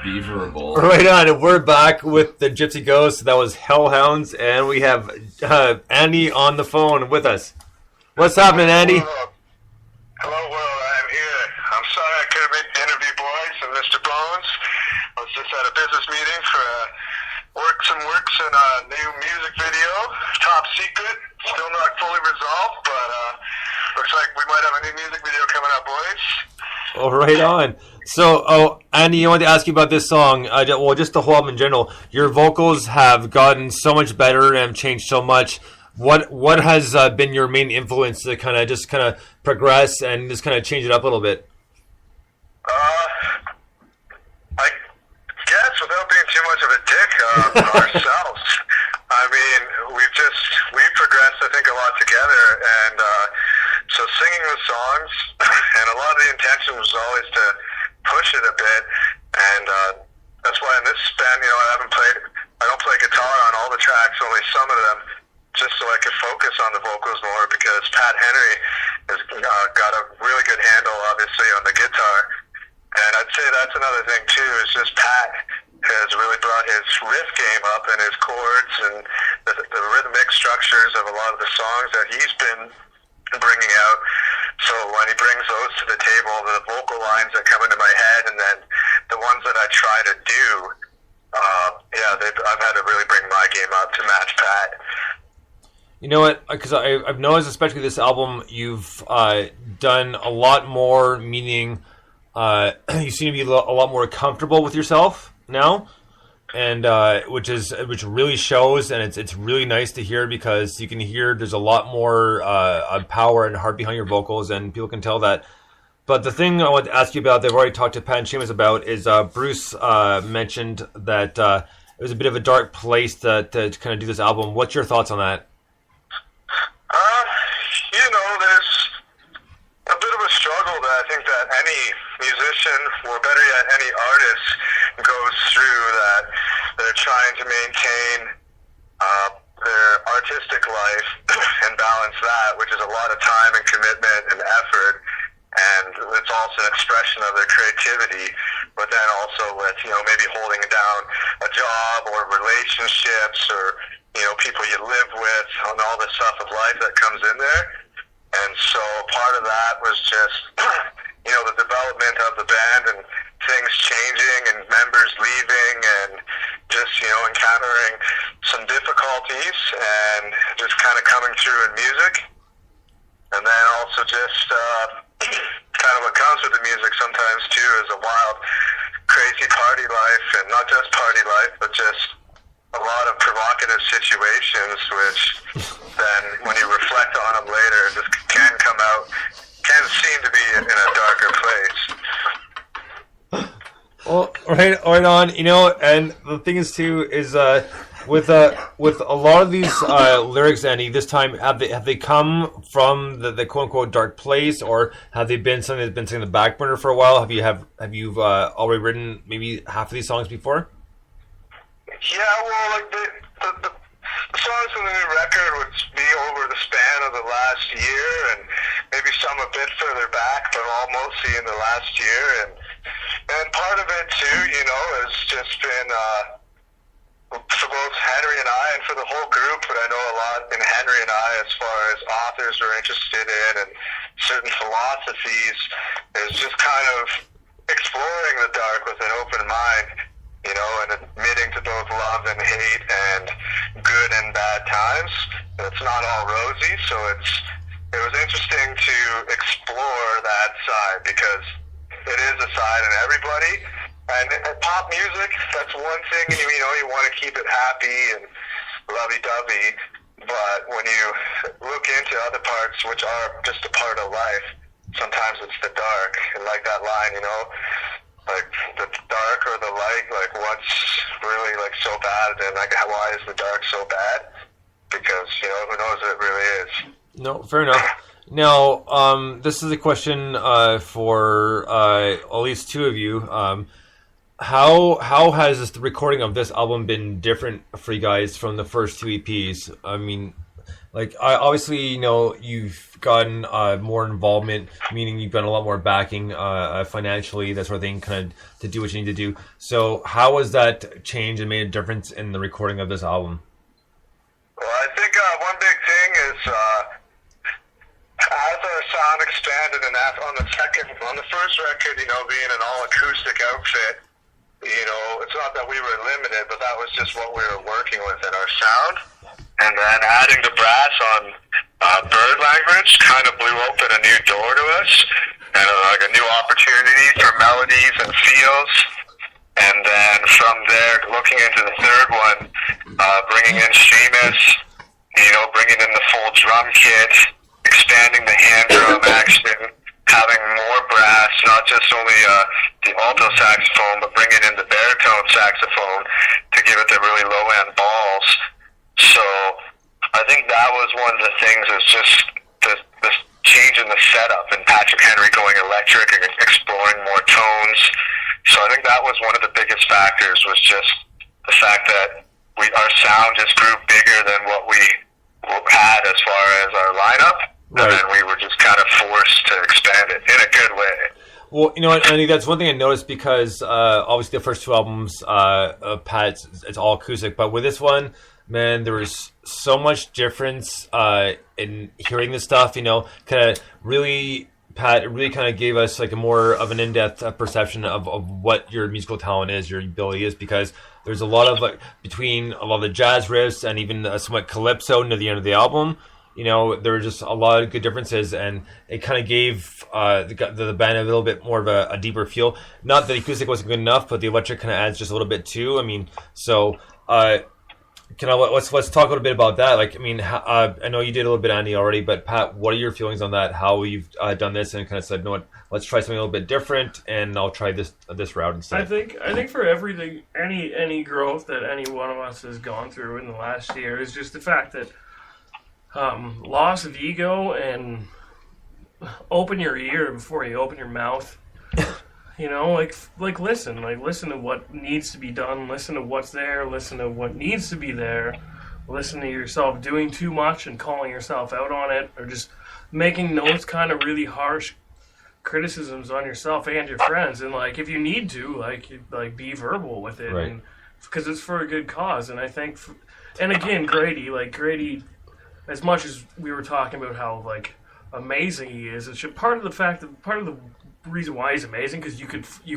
Unbeaverable. Right on, and we're back with the Gypsy Ghosts. That was Hellhounds, and we have Andy on the phone with us. What's happening, Andy? Hello, world. I'm here. I'm sorry I couldn't make the interview, boys, and Mr. Bones. I was just at a business meeting for Works and a new music video. Top secret. Still not fully resolved, but looks like we might have a new music video coming up, boys. Oh, right on. So, Andy, I wanted to ask you about this song. Well, just the whole album in general. Your vocals have gotten so much better and have changed so much. What has been your main influence to kind of progress and just kind of change it up a little bit? I guess without being too much of a dick, ourselves. I mean, we've progressed, I think, a lot together, and so singing the songs, and a lot of the intention was always to push it a bit, and that's why in this band, I don't play guitar on all the tracks, only some of them, just so I could focus on the vocals more, because Pat Henry has got a really good handle, obviously, on the guitar. And I'd say that's another thing, too, is just Pat has really brought his riff game up and his chords and the rhythmic structures of a lot of the songs that he's been bringing out. So when he brings those to the table, the vocal lines that come into my head, and then the ones that I try to do, I've had to really bring my game up to match Pat. You know what? Because I've noticed, especially this album, you've done a lot more. Meaning, you seem to be a lot more comfortable with yourself now, and which really shows, and it's really nice to hear, because you can hear there's a lot more power and heart behind your vocals, and people can tell that. But the thing I want to ask you about, that I've already talked to Pat and Seamus about, is Bruce mentioned that it was a bit of a dark place to kind of do this album. What's your thoughts on that? There's a bit of a struggle that I think that any musician, or better yet, any artist goes through, that they're trying to maintain their artistic life and balance that, which is a lot of time and commitment and effort, and it's also an expression of their creativity, but then also with, maybe holding down a job or relationships or, people you live with, and all the stuff of life that comes in there. And so part of that was just, the development of the band and things changing and members leaving and just, encountering some difficulties and just kind of coming through in music. And then also just kind of what comes with the music sometimes too is a wild, crazy party life, and not just party life, but just a lot of provocative situations, which then when you reflect on them later, just can seem to be in a darker place. Well, right on. And the thing is too is with a lot of these lyrics, Andy, this time have they come from the quote unquote dark place, or have they been something that's been sitting in the back burner for a while? Have you already written maybe half of these songs before? Yeah, well, like the songs on the new record would be over the span of the last year, and maybe some a bit further back, but all mostly in the last year. And part of it too, has just been for both Henry and I, and for the whole group. But I know a lot in Henry and I, as far as authors are interested in, and certain philosophies, is just kind of exploring the dark with an open mind. And admitting to both love and hate and good and bad times. It's not all rosy, so it was interesting to explore that side, because it is a side in everybody. And pop music, that's one thing, and you want to keep it happy and lovey-dovey, but when you look into other parts, which are just a part of life, sometimes it's the dark, and like that line, like the dark or the light, like what's really like so bad, and like why is the dark so bad? Because who knows what it really is. No, fair enough. Now, this is a question for at least two of you. How has the recording of this album been different for you guys from the first two EPs? I mean, like obviously, you've gotten more involvement, meaning you've gotten a lot more backing financially, that sort of thing, kind of to do what you need to do. So how has that changed and made a difference in the recording of this album? Well, I think one big thing is as our sound expanded, and on the first record, being an all acoustic outfit, it's not that we were limited, but that was just what we were working with in our sound. And then adding the brass on bird language kind of blew open a new door to us, and like a new opportunity for melodies and feels. And then from there, looking into the third one, bringing in Seamus, bringing in the full drum kit, expanding the hand drum action, having more brass, not just only the alto saxophone, but bringing in the baritone saxophone to give it the really low-end balls. So I think that was one of the things, is just the change in the setup, and Patrick Henry going electric and exploring more tones. So I think that was one of the biggest factors, was just the fact that our sound just grew bigger than what we had as far as our lineup. Right. And then we were just kind of forced to expand it in a good way. Well, I think that's one thing I noticed, because obviously the first two albums of Pat, it's all acoustic, but with this one, man, there was so much difference in hearing this stuff. Kind of really, Pat, it really kind of gave us like a more of an in-depth perception of what your musical talent is, your ability is, because there's a lot of between a lot of the jazz riffs and even somewhat calypso near the end of the album. There were just a lot of good differences, and it kind of gave the band a little bit more of a deeper feel. Not that the acoustic wasn't good enough, but the electric kind of adds just a little bit too. Let's talk a little bit about that. I know you did a little bit, Andy, already, but Pat, what are your feelings on that? How you've done this and kind of said, let's try something a little bit different, and I'll try this route instead. I think for everything, any growth that any one of us has gone through in the last year is just the fact that loss of ego, and open your ear before you open your mouth. Listen to what needs to be done, listen to what's there, listen to what needs to be there, listen to yourself doing too much and calling yourself out on it, or just making those kind of really harsh criticisms on yourself and your friends. And if you need to, be verbal with it, right, because it's for a good cause. And I think, and again, Grady, as much as we were talking about how amazing he is, it's part of the reason why he's amazing, because you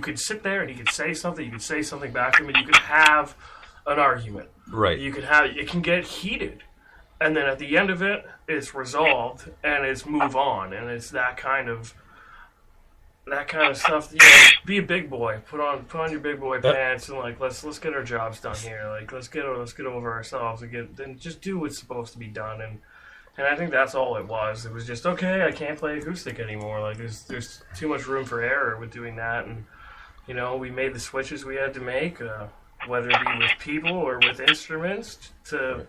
could sit there and he could say something, you could say something back to him, and you could have an argument. Right. It can get heated, and then at the end of it, it's resolved and it's move on, and it's that kind of stuff. Be a big boy. Put on your big boy pants, and let's get our jobs done here. Let's get over ourselves and just do what's supposed to be done. And I think that's all it was. It was just, okay, I can't play acoustic anymore. There's too much room for error with doing that, and we made the switches we had to make, whether it be with people or with instruments, to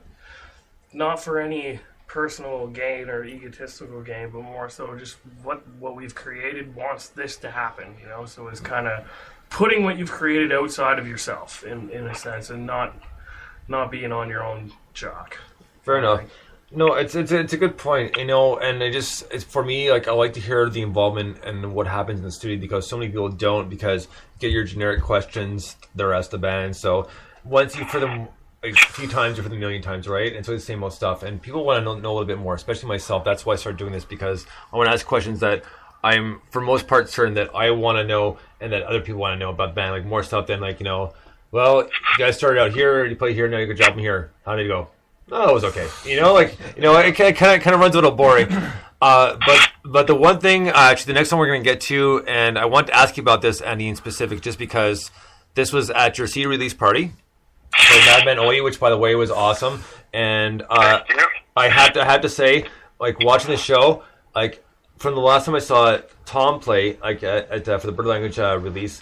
not for any personal gain or egotistical gain, but more so just what we've created wants this to happen, So it's kind of putting what you've created outside of yourself in a sense, and not being on your own jock. Fair enough. No, it's a good point, and it's for me, I like to hear the involvement and what happens in the studio, because so many people don't, because you get your generic questions, the rest of the band. So once you hear them a few times, you hear them a million times, right? And so it's the same old stuff, and people want to know a little bit more, especially myself. That's why I started doing this, because I want to ask questions that I'm, for most part, certain that I want to know and that other people want to know about the band, more stuff than well, you guys started out here, you play here, now you got a job in here. How did it go? Oh, it was okay. It kind of runs a little boring. But the one thing, actually, the next one we're going to get to, and I want to ask you about this, Andy, in specific, just because this was at your CD release party for Madman Oye, which, by the way, was awesome. And I had to say, watching the show, from the last time I saw Tom play, for the Bird Language release,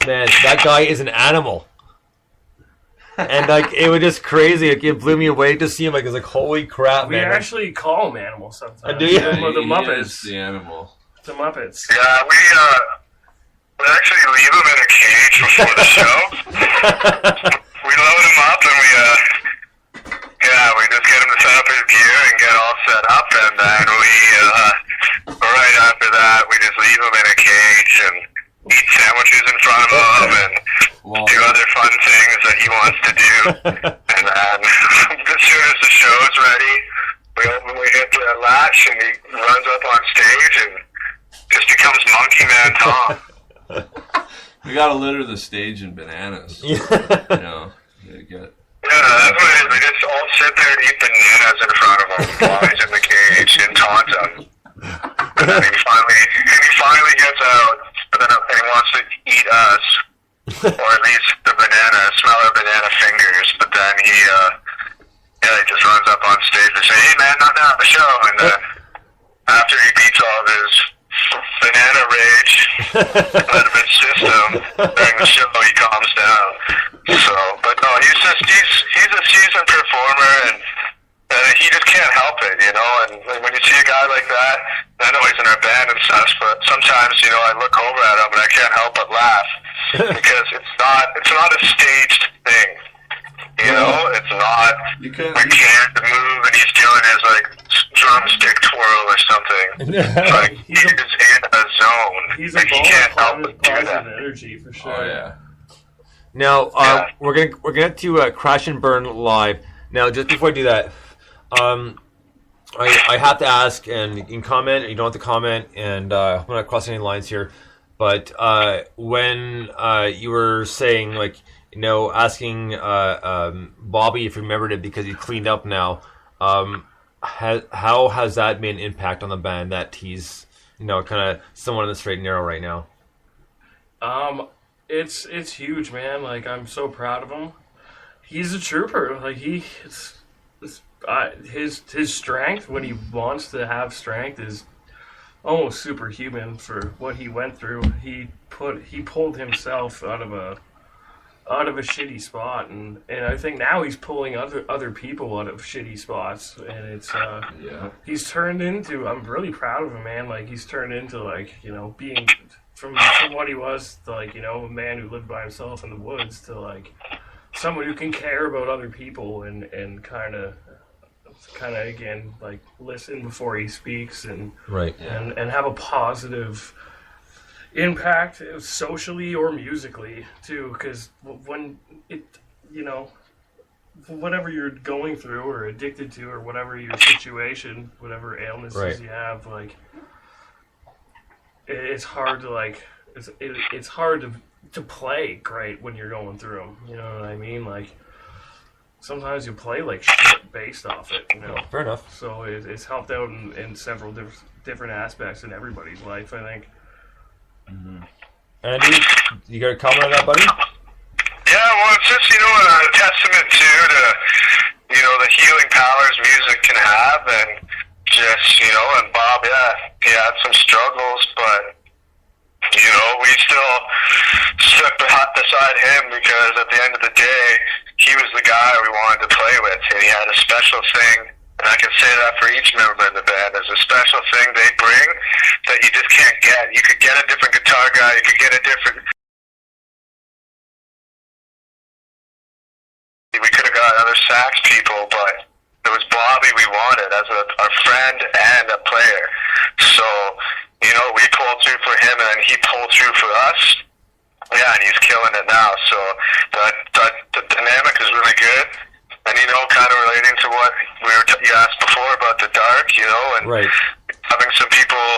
man, that guy is an animal. And it was just crazy. It blew me away to see him. It's holy crap, man. We actually call him animals sometimes. Do you? The Muppets. The animal. The Muppets. Yeah, we actually leave him in a cage before the show. We load him up, and we just get him to set up his gear and get leave him in a cage and eat sandwiches in front of him and do other fun things that he wants to do. And then as soon as the show's ready, we hit the latch and he runs up on stage and just becomes Monkey Man Tom. We gotta litter the stage in bananas. You know, get. Yeah, that's what it is. We just all sit there and eat bananas in front of him while he's in the cage and taunt him. And then he finally gets out, and he wants to eat us, or at least the banana, smell our banana fingers. But then he just runs up on stage and say, "Hey man, not now, the show." And then after he beats all of his banana rage out of his system during the show, he calms down. So, but no, he's a seasoned performer, and he just can't help it, you know. And when you see a guy like that, I know he's in our band and stuff, but sometimes, you know, I look over at him and I can't help but laugh because it's not a staged thing. You know, it's not. We can't move, and he's doing his like drumstick twirl or something. Like he's in a zone. He's like, a he can't help but do positive that. energy for sure. Oh yeah. Now we're gonna get to Crash and Burn live. Now, just before I do that, I have to ask, and you can comment, or you don't have to comment, and I'm not crossing any lines here. But when you were saying, like, you know, asking Bobby if he remembered it because he cleaned up now, how has that made an impact on the band that he's, you know, kind of somewhat in the straight and narrow right now? It's huge, man. Like, I'm so proud of him. He's a trooper. Like, his strength, when he wants to have strength, is almost superhuman for what he went through. He pulled himself out of a shitty spot, and I think now he's pulling other people out of shitty spots, and it's he's turned into. I'm really proud of him, man. Like, he's turned into, like, you know, being from what he was to, like, you know, a man who lived by himself in the woods to, like, someone who can care about other people and kind of again, like, listen before he speaks and and have a positive impact socially or musically too, because when it, you know, whatever you're going through or addicted to or whatever your situation, whatever ailments you have, like, it's hard to, like, it's hard to play great when you're going through them, you know what I mean? Like, sometimes you play like shit based off it, you know. Fair enough. So it's helped out in several different aspects in everybody's life, I think. Mm-hmm. Andy, you got a comment on that, buddy? Yeah, well, it's just, you know, a testament to you know, the healing powers music can have, and just, you know, and Bob, he had some struggles, but, you know, we still stuck beside him because at the end of the day, he was the guy we wanted to play with, and he had a special thing, and I can say that for each member in the band. There's a special thing they bring that you just can't get. You could get a different guitar guy, you could get a different... We could have got other sax people, but it was Bobby we wanted as our friend and a player. So, you know, we pulled through for him, and he pulled through for us. Yeah, and he's killing it now. So the dynamic is really good. And, you know, kind of relating to what you asked before about the dark, you know, and having some people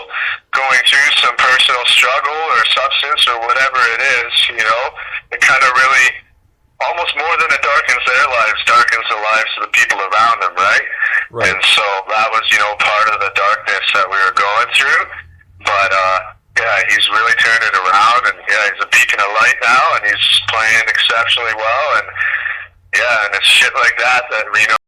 going through some personal struggle or substance or whatever it is, you know, it kind of really, almost more than it darkens their lives, darkens the lives of the people around them, right? And so that was, you know, part of the darkness that we were going through. But, yeah, he's really turned it around, and, yeah, he's a beacon of light now, and he's playing exceptionally well, and, yeah, and it's shit like that, you know,